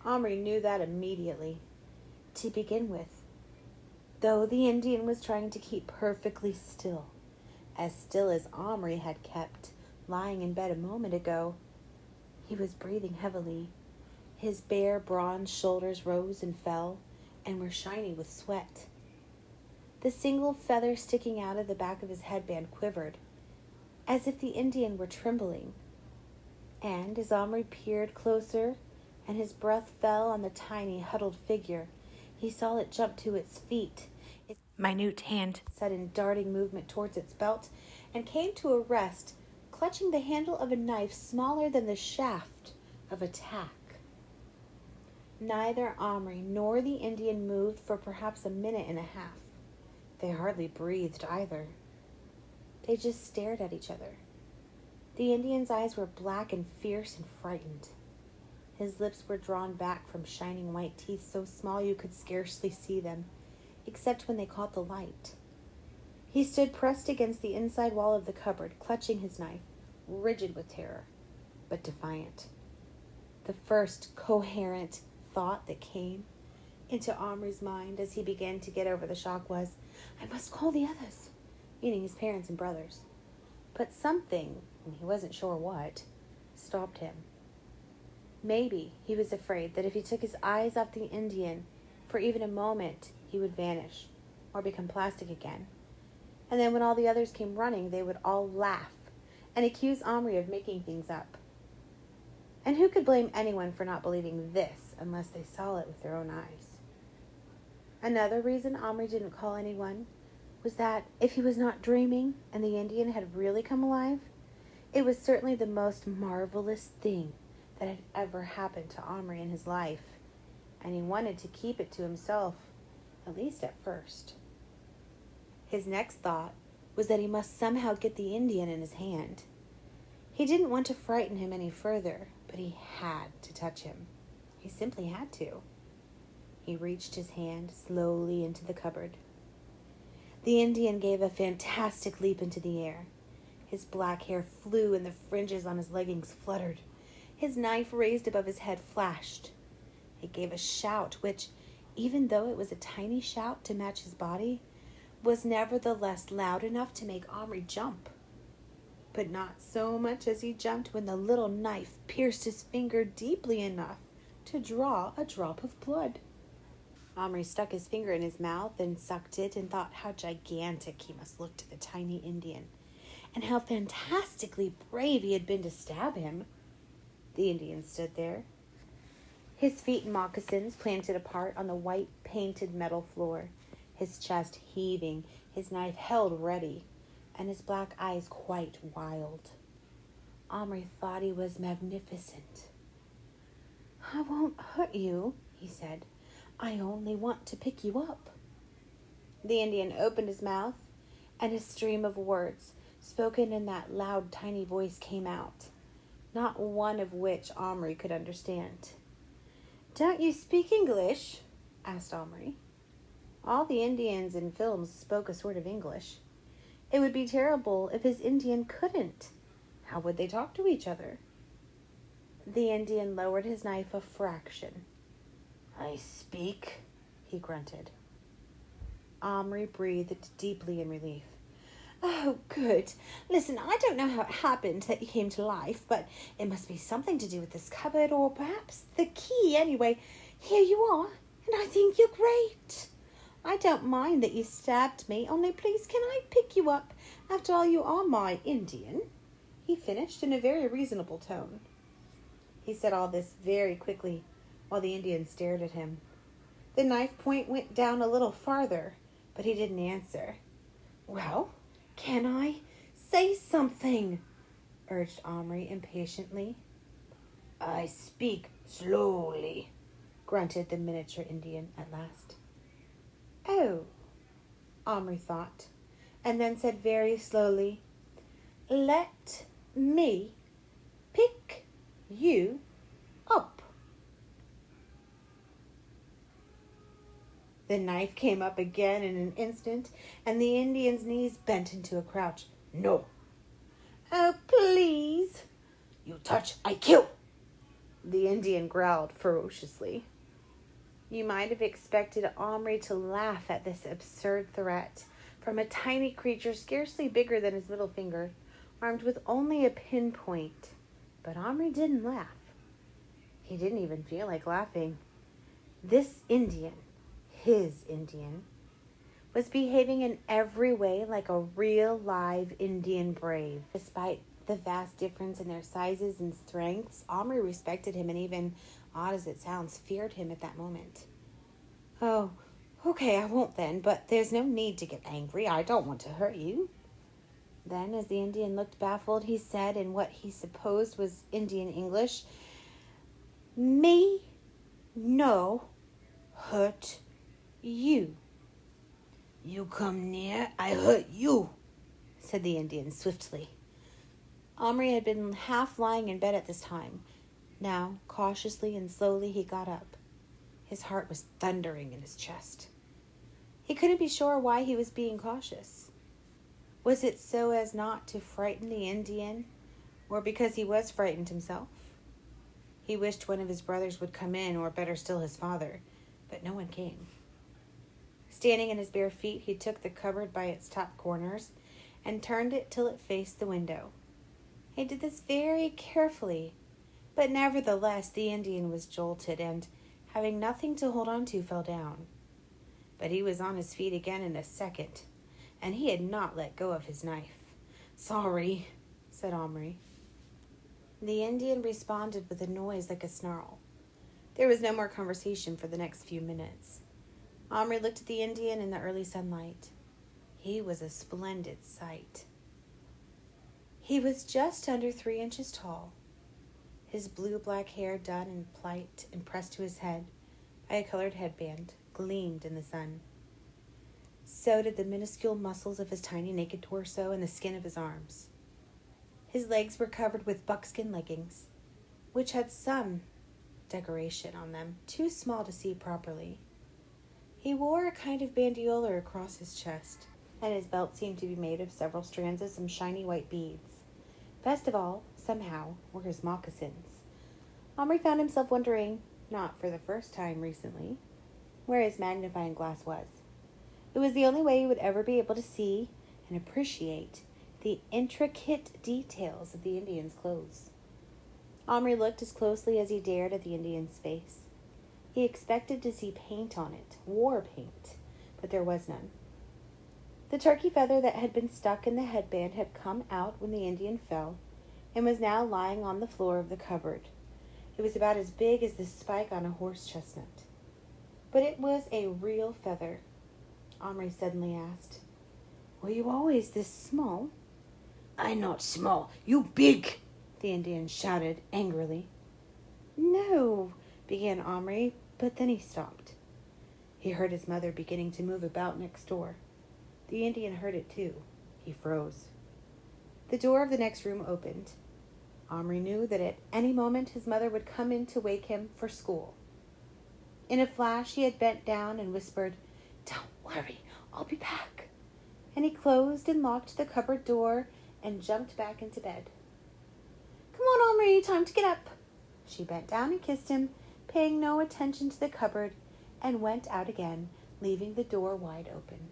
Omri knew that immediately. To begin with, though the Indian was trying to keep perfectly still as Omri had kept lying in bed a moment ago, he was breathing heavily. His bare bronze shoulders rose and fell and were shiny with sweat. The single feather sticking out of the back of his headband quivered, as if the Indian were trembling. And as Omri peered closer and his breath fell on the tiny, huddled figure, he saw it jump to its feet. Its minute hand set in darting movement towards its belt and came to a rest, clutching the handle of a knife smaller than the shaft of a tack. Neither Omri nor the Indian moved for perhaps a minute and a half. They hardly breathed either. They just stared at each other. The Indian's eyes were black and fierce and frightened. His lips were drawn back from shining white teeth so small you could scarcely see them, except when they caught the light. He stood pressed against the inside wall of the cupboard, clutching his knife, rigid with terror, but defiant. The first coherent thought that came into Omri's mind as he began to get over the shock was, "I must call the others," meaning his parents and brothers. But something, and he wasn't sure what, stopped him. Maybe he was afraid that if he took his eyes off the Indian for even a moment, he would vanish or become plastic again. And then when all the others came running, they would all laugh and accuse Omri of making things up. And who could blame anyone for not believing this unless they saw it with their own eyes? Another reason Omri didn't call anyone was that if he was not dreaming and the Indian had really come alive, it was certainly the most marvelous thing that had ever happened to Omri in his life, and he wanted to keep it to himself, at least at first. His next thought was that he must somehow get the Indian in his hand. He didn't want to frighten him any further, but he had to touch him. He simply had to. He reached his hand slowly into the cupboard. The Indian gave a fantastic leap into the air. His black hair flew and the fringes on his leggings fluttered. His knife raised above his head flashed. He gave a shout which, even though it was a tiny shout to match his body, was nevertheless loud enough to make Omri jump. But not so much as he jumped when the little knife pierced his finger deeply enough to draw a drop of blood. Omri stuck his finger in his mouth and sucked it and thought how gigantic he must look to the tiny Indian, and how fantastically brave he had been to stab him. The Indian stood there, his feet in moccasins planted apart on the white painted metal floor, his chest heaving, his knife held ready, and his black eyes quite wild. Omri thought he was magnificent. "I won't hurt you," he said. "I only want to pick you up." The Indian opened his mouth, and a stream of words, spoken in that loud, tiny voice, came out, not one of which Omri could understand. "Don't you speak English?" asked Omri. All the Indians in films spoke a sort of English. It would be terrible if his Indian couldn't. How would they talk to each other? The Indian lowered his knife a fraction. "I speak," he grunted. Omri breathed deeply in relief. "Oh, good. Listen, I don't know how it happened that you came to life, but it must be something to do with this cupboard, or perhaps the key. Anyway, here you are, and I think you're great. I don't mind that you stabbed me, only please can I pick you up? After all, you are my Indian," he finished in a very reasonable tone. He said all this very quickly, while the Indian stared at him. The knife point went down a little farther, but he didn't answer. "Well, can I say something?" urged Omri impatiently. "I speak slowly," grunted the miniature Indian at last. "Oh," Omri thought, and then said very slowly, "Let me pick you up." The knife came up again in an instant, and the Indian's knees bent into a crouch. "No." "Oh, please." "You touch, I kill." the Indian growled ferociously. You might have expected Omri to laugh at this absurd threat from a tiny creature scarcely bigger than his middle finger, armed with only a pinpoint. But Omri didn't laugh. He didn't even feel like laughing. This Indian, his Indian, was behaving in every way like a real live Indian brave. Despite the vast difference in their sizes and strengths, Omri respected him and even, odd as it sounds, feared him at that moment. Oh, okay, I won't then, but there's no need to get angry. I don't want to hurt you. Then, as the Indian looked baffled, he said in what he supposed was Indian English, "Me no hurt you." "You come near, I hurt you," said the Indian swiftly. Omri had been half lying in bed at this time. Now, cautiously and slowly, he got up. His heart was thundering in his chest. He couldn't be sure why he was being cautious. Was it so as not to frighten the Indian, or because he was frightened himself? He wished one of his brothers would come in, or better still his father, but no one came. Standing in his bare feet, he took the cupboard by its top corners and turned it till it faced the window. He did this very carefully, but nevertheless the Indian was jolted and, having nothing to hold on to, fell down. But he was on his feet again in a second, and he had not let go of his knife. "Sorry," said Omri. The Indian responded with a noise like a snarl. There was no more conversation for the next few minutes. Omri looked at the Indian in the early sunlight. He was a splendid sight. He was just under 3 inches tall. His blue-black hair done in plait and pressed to his head by a colored headband gleamed in the sun. So did the minuscule muscles of his tiny naked torso and the skin of his arms. His legs were covered with buckskin leggings, which had some decoration on them, too small to see properly. He wore a kind of bandolier across his chest, and his belt seemed to be made of several strands of some shiny white beads. Best of all, somehow, were his moccasins. Omri found himself wondering, not for the first time recently, where his magnifying glass was. It was the only way he would ever be able to see and appreciate the intricate details of the Indian's clothes. Omri looked as closely as he dared at the Indian's face. He expected to see paint on it, war paint, but there was none. The turkey feather that had been stuck in the headband had come out when the Indian fell and was now lying on the floor of the cupboard. It was about as big as the spike on a horse chestnut. But it was a real feather. Omri suddenly asked, "Were you always this small?" "I not small, you big," the Indian shouted angrily. "No," began Omri, but then he stopped. He heard his mother beginning to move about next door. The Indian heard it too. He froze. The door of the next room opened. Omri knew that at any moment his mother would come in to wake him for school. In a flash he had bent down and whispered, "Don't worry, I'll be back." And he closed and locked the cupboard door and jumped back into bed. "Come on, Omri, time to get up." She bent down and kissed him, paying no attention to the cupboard, and went out again, leaving the door wide open.